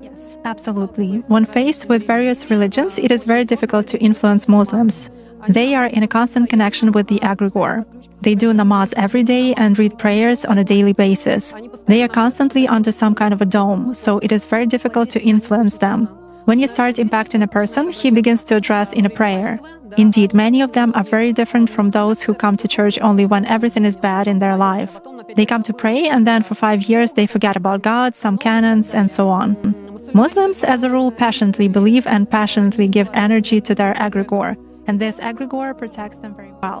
Yes, absolutely. When faced with various religions, it is very difficult to influence Muslims. They are in a constant connection with the egregore. They do namaz every day and read prayers on a daily basis. They are constantly under some kind of a dome, so it is very difficult to influence them. When you start impacting a person, he begins to address in a prayer. Indeed, many of them are very different from those who come to church only when everything is bad in their life. They come to pray and then for 5 years they forget about God, some canons, and so on. Muslims, as a rule, passionately believe and passionately give energy to their egregore. And this egregore protects them very well.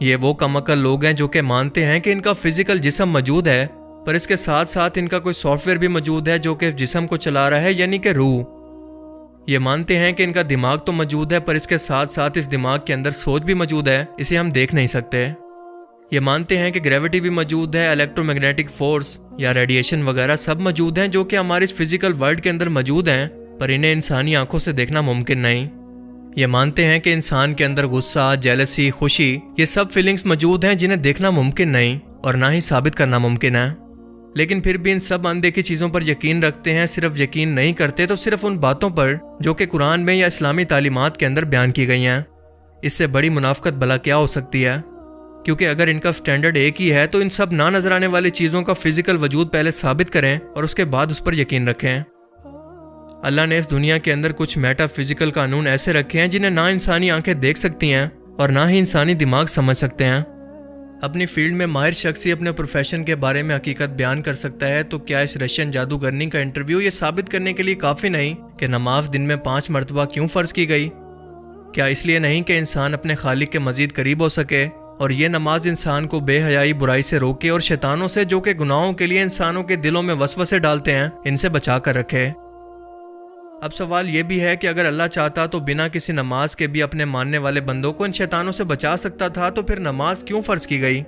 یہ وہ کم عقل لوگ ہیں جو کہ مانتے ہیں کہ ان کا فزیکل جسم موجود ہے، پر اس کے ساتھ ساتھ ان کا کوئی سافٹ ویئر بھی موجود ہے جو کہ جسم کو چلا رہا ہے، یعنی کہ روح۔ یہ مانتے ہیں کہ ان کا دماغ تو موجود ہے، پر اس کے ساتھ ساتھ اس دماغ کے اندر سوچ بھی موجود ہے، اسے ہم دیکھ نہیں سکتے۔ یہ مانتے ہیں کہ گریوٹی بھی موجود ہے، الیکٹرو میگنیٹک فورس یا ریڈیشن وغیرہ سب موجود ہیں جو کہ ہمارے اس فزیکل ورلڈ کے اندر موجود ہیں، پر انہیں انسانی آنکھوں سے دیکھنا ممکن نہیں۔ یہ مانتے ہیں کہ انسان کے اندر غصہ، جیلسی، خوشی، یہ سب فیلنگز موجود ہیں جنہیں دیکھنا ممکن نہیں اور نہ ہی ثابت کرنا ممکن ہے، لیکن پھر بھی ان سب اندیکھی چیزوں پر یقین رکھتے ہیں۔ صرف یقین نہیں کرتے تو صرف ان باتوں پر جو کہ قرآن میں یا اسلامی تعلیمات کے اندر بیان کی گئی ہیں۔ اس سے بڑی منافقت بھلا کیا ہو سکتی ہے؟ کیونکہ اگر ان کا سٹینڈرڈ ایک ہی ہے تو ان سب نہ نظر آنے والی چیزوں کا فزیکل وجود پہلے ثابت کریں اور اس کے بعد اس پر یقین رکھیں۔ اللہ نے اس دنیا کے اندر کچھ میٹا فزیکل قانون ایسے رکھے ہیں جنہیں نہ انسانی آنکھیں دیکھ سکتی ہیں اور نہ ہی انسانی دماغ سمجھ سکتے ہیں۔ اپنی فیلڈ میں ماہر شخص ہی اپنے پروفیشن کے بارے میں حقیقت بیان کر سکتا ہے، تو کیا اس رشین جادوگرنی کا انٹرویو یہ ثابت کرنے کے لیے کافی نہیں کہ نماز دن میں 5 مرتبہ کیوں فرض کی گئی؟ کیا اس لیے نہیں کہ انسان اپنے خالق کے مزید قریب ہو سکے، اور یہ نماز انسان کو بے حیائی، برائی سے روکے اور شیطانوں سے جو کہ گناہوں کے لیے انسانوں کے دلوں میں وسوسے ڈالتے ہیں ان سے بچا کر رکھے؟ اب سوال یہ بھی ہے کہ اگر اللہ چاہتا تو بنا کسی نماز کے بھی اپنے ماننے والے بندوں کو ان شیطانوں سے بچا سکتا تھا، تو پھر نماز کیوں فرض کی گئی؟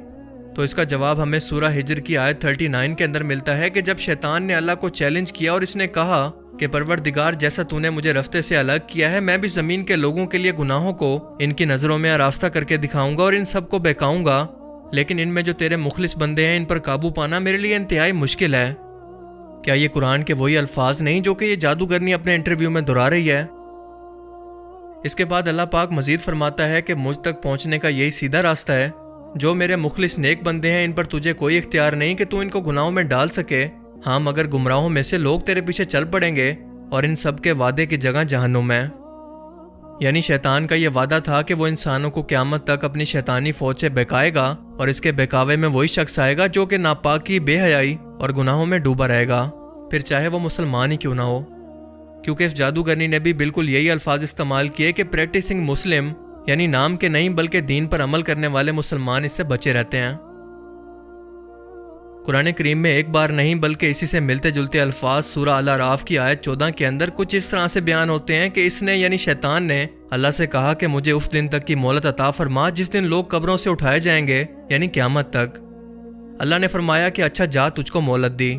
تو اس کا جواب ہمیں سورہ ہجر کی آیت 39 کے اندر ملتا ہے کہ جب شیطان نے اللہ کو چیلنج کیا اور اس نے کہا کہ پروردگار، جیسا تو نے مجھے رستے سے الگ کیا ہے، میں بھی زمین کے لوگوں کے لیے گناہوں کو ان کی نظروں میں آراستہ کر کے دکھاؤں گا اور ان سب کو بہکاؤں گا، لیکن ان میں جو تیرے مخلص بندے ہیں ان پر قابو پانا میرے لیے انتہائی مشکل ہے۔ کیا یہ قرآن کے وہی الفاظ نہیں جو کہ یہ جادوگرنی اپنے انٹرویو میں دہرا رہی ہے؟ اس کے بعد اللہ پاک مزید فرماتا ہے کہ مجھ تک پہنچنے کا یہی سیدھا راستہ ہے، جو میرے مخلص نیک بندے ہیں ان پر تجھے کوئی اختیار نہیں کہ تو ان کو گناہوں میں ڈال سکے، ہاں مگر گمراہوں میں سے لوگ تیرے پیچھے چل پڑیں گے اور ان سب کے وعدے کی جگہ جہنم ہے۔ یعنی شیطان کا یہ وعدہ تھا کہ وہ انسانوں کو قیامت تک اپنی شیطانی فوج سے بہکائے گا، اور اس کے بہکاوے میں وہی شخص آئے گا جو کہ ناپاکی، بے حیائی اور گناہوں میں ڈوبا رہے گا، پھر چاہے وہ مسلمان ہی کیوں نہ ہو۔ کیونکہ اس جادوگرنی نے بھی بالکل یہی الفاظ استعمال کیے کہ پریکٹسنگ مسلم، یعنی نام کے نہیں بلکہ دین پر عمل کرنے والے مسلمان اس سے بچے رہتے ہیں۔ قرآن کریم میں ایک بار نہیں بلکہ اسی سے ملتے جلتے الفاظ سورہ الاعراف کی آیت 14 کے اندر کچھ اس طرح سے بیان ہوتے ہیں کہ اس نے یعنی شیطان نے اللہ سے کہا کہ مجھے اس دن تک کی مہلت عطا فرما جس دن لوگ قبروں سے اٹھائے جائیں گے، یعنی قیامت تک۔ اللہ نے فرمایا کہ اچھا جا، تجھ کو مہلت دی۔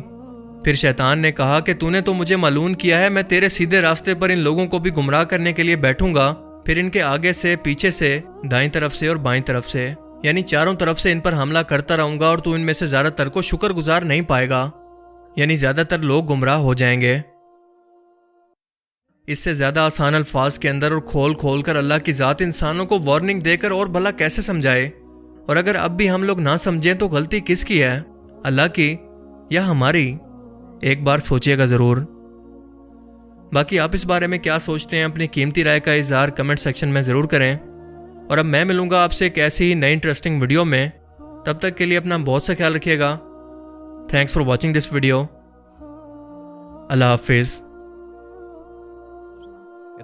پھر شیطان نے کہا کہ تو نے تو مجھے معلوم کیا ہے، میں تیرے سیدھے راستے پر ان لوگوں کو بھی گمراہ کرنے کے لیے بیٹھوں گا، پھر ان کے آگے سے، پیچھے سے، دائیں طرف سے اور بائیں طرف سے، یعنی چاروں طرف سے ان پر حملہ کرتا رہوں گا، اور تو ان میں سے زیادہ تر کو شکر گزار نہیں پائے گا، یعنی زیادہ تر لوگ گمراہ ہو جائیں گے۔ اس سے زیادہ آسان الفاظ کے اندر اور کھول کھول کر اللہ کی ذات انسانوں کو وارننگ دے کر اور بھلا کیسے سمجھائے؟ اور اگر اب بھی ہم لوگ نہ سمجھیں تو غلطی کس کی ہے، اللہ کی یا ہماری؟ ایک بار سوچئے گا ضرور۔ باقی آپ اس بارے میں کیا سوچتے ہیں؟ اپنی قیمتی رائے کا اظہار کمنٹ سیکشن میں ضرور کریں، اور اب میں ملوں گا آپ سے ایک ایسی ہی نئی انٹرسٹنگ ویڈیو میں۔ تب تک کے لیے اپنا بہت سا خیال رکھیے گا۔ Thanks for watching this video. اللہ حافظ۔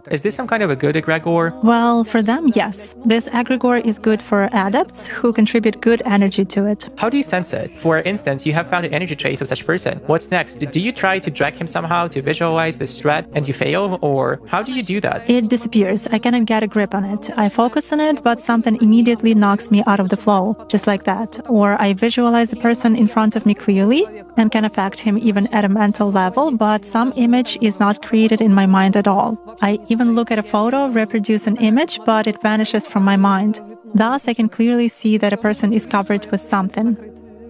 Is this some kind of a good egregore? Well, for them, yes. This egregore is good for adepts who contribute good energy to it. How do you sense it? For instance, you have found an energy trace of such person. What's next? Do you try to drag him somehow to visualize this threat and you fail? Or how do you do that? It disappears. I cannot get a grip on it. I focus on it, but something immediately knocks me out of the flow, just like that. Or I visualize a person in front of me clearly and can affect him even at a mental level, but some image is not created in my mind at all. I even look at a photo, reproduce an image, but it vanishes from my mind. Thus, I can clearly see that a person is covered with something.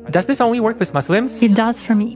Does this only work with Muslims? It does for me.